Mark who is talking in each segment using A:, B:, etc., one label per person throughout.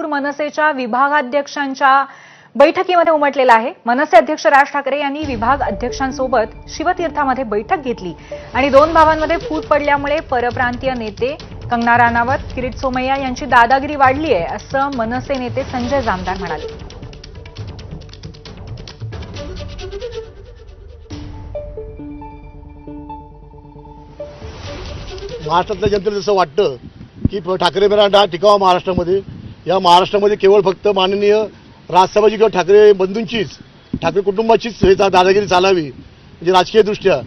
A: सूर मनसेच्या विभागाध्यक्षांच्या बैठकीमध्ये उमटलेला आहे। मनसे अध्यक्ष राज ठाकरे यांनी विभाग अध्यक्षांसोबत शिवतीर्थामध्ये बैठक घेतली आणि दोन भावांमध्ये फूट पडल्यामुळे परप्रांतीय नेते कंगना राणावत, किरीट सोमय्या यांची दादागिरी वाढली आहे असं मनसे नेते संजय जामदार म्हणाले।
B: महाराष्ट्रातल्या जनतेला जसं वाटतं की ठाकरे ब्रँड टिकावा महाराष्ट्रामध्ये, या महाराष्ट्रामध्ये केवळ फक्त माननीय राजसाहेबांची किंवा ठाकरे बंधूंचीच, ठाकरे कुटुंबाचीच हे दादागिरी चालावी म्हणजे राजकीयदृष्ट्या।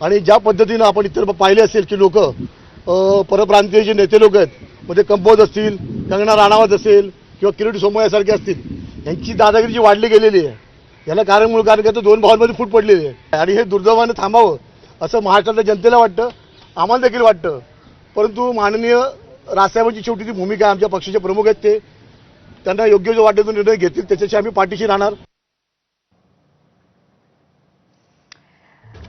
B: आणि ज्या पद्धतीनं आपण इतर पाहिले असेल की लोक परप्रांतीय जे नेते लोक आहेत म्हणजे कंपोज असतील, कंगना राणावत असेल किंवा किरीट सोमय्यासारखे असतील, यांची दादागिरी जी वाढली गेलेली आहे याला कारण का दोन भावांमध्ये फूट पडलेली आहे आणि हे दुर्दैवाने थांबावं असं महाराष्ट्रातल्या जनतेला वाटतं, आम्हाला देखील वाटतं। परंतु माननीय राजसाहेबांची शेवटी ती भूमिका आहे, आमच्या पक्षाचे प्रमुख आहेत, ते त्यांना योग्य जो वाटेतून निर्णय घेतील त्याच्याशी आम्ही पाठीशी राहणार।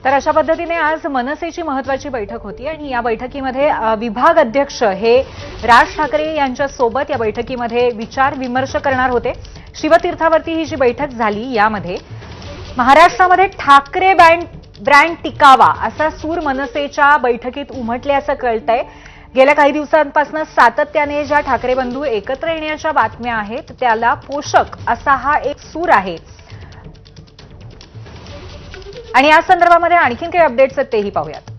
A: तर अशा पद्धतीने आज मनसेची महत्त्वाची बैठक होती आणि या बैठकीमध्ये विभाग अध्यक्ष हे राज ठाकरे यांच्या सोबत या बैठकीमध्ये विचार विमर्श करणार होते। शिवतीर्थावरती ही जी बैठक झाली यामध्ये महाराष्ट्रामध्ये ठाकरे ब्रँड टिकावा असा सूर मनसेच्या बैठकीत उमटल्याचं कळतंय। गेल्या काही दिवसांपासून सातत्याने ज्या ठाकरे बंधू एकत्र येण्याच्या बातम्या आहेत त्याला पोषक असा हा एक सूर आहे आणि या संदर्भामध्ये आणखीन काही अपडेट्स आहेत तेही पाहूयात।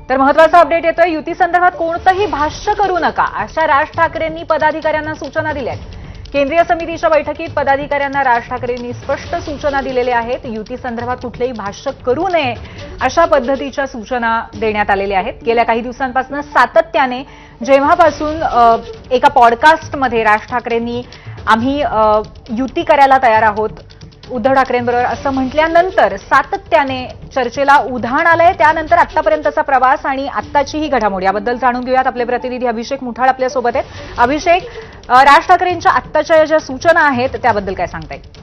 A: तर महत्त्वाचा अपडेट येतोय, युती संदर्भात कोणतंही भाष्य करू नका अशा राज ठाकरेंनी पदाधिकाऱ्यांना सूचना दिल्या आहेत। केंद्रीय समितीच्या बैठकीत पदाधिकाऱ्यांना राज ठाकरेंनी स्पष्ट सूचना दिलेल्या आहेत। युती संदर्भात कुठलेही भाष्य करू नये अशा पद्धतीच्या सूचना देण्यात आलेल्या आहेत। गेल्या काही दिवसांपासून सातत्याने जेव्हापासून एका पॉडकास्टमध्ये राज ठाकरेंनी आम्ही युती करायला तयार आहोत उद्धव ठाकरेंबरोबर असं म्हटल्यानंतर सातत्याने चर्चेला उधाण आलंय। त्यानंतर आतापर्यंतचा प्रवास आणि आत्ताची ही घडामोड याबद्दल जाणून घेऊयात। आपले प्रतिनिधी अभिषेक मुठाळ आपल्यासोबत आहेत। अभिषेक, राज ठाकरेंच्या आत्ताच्या ज्या सूचना आहेत त्याबद्दल काय सांगता येईल?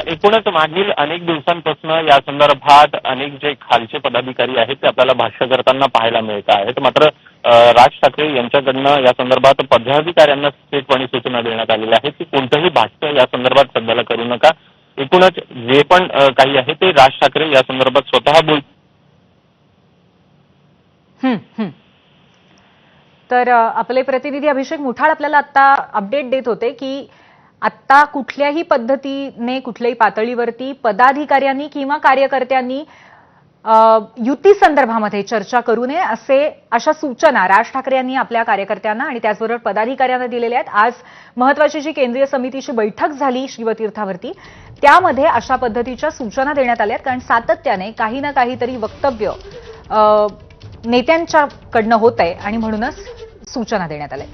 C: एकूणच मागील अनेक दिवसांपासून या संदर्भात अनेक जे खालचे पदाधिकारी आहेत ते आपल्याला भाष्य करताना पाहायला मिळत आहेत। मात्र राज ठाकरे यांच्याकडनं या संदर्भात पदाधिकाऱ्यांना थेटपणे सूचना देण्यात आलेल्या आहेत की कोणतंही भाष्य या संदर्भात सध्याला करू नका। एकूणच जे पण काही आहे ते राज ठाकरे या संदर्भात स्वतः
A: तर आपले प्रतिनिधी अभिषेक मुठाळ आपल्याला आता अपडेट देत होते की आता कुठल्याही पद्धतीने कुठल्याही पातळीवरती पदाधिकाऱ्यांनी किंवा कार्यकर्त्यांनी युती संदर्भामध्ये चर्चा करू नये अशा सूचना राज ठाकरे यांनी आपल्या कार्यकर्त्यांना आणि त्याचबरोबर पदाधिकाऱ्यांना दिलेल्या आहेत। आज महत्त्वाची जी केंद्रीय समितीची बैठक झाली शिवतीर्थावरती त्यामध्ये अशा पद्धतीच्या सूचना देण्यात आल्या आहेत, कारण सातत्याने काही ना काहीतरी वक्तव्य नेत्यांच्याकडनं होत आहे आणि म्हणूनच सूचना देण्यात आल्या।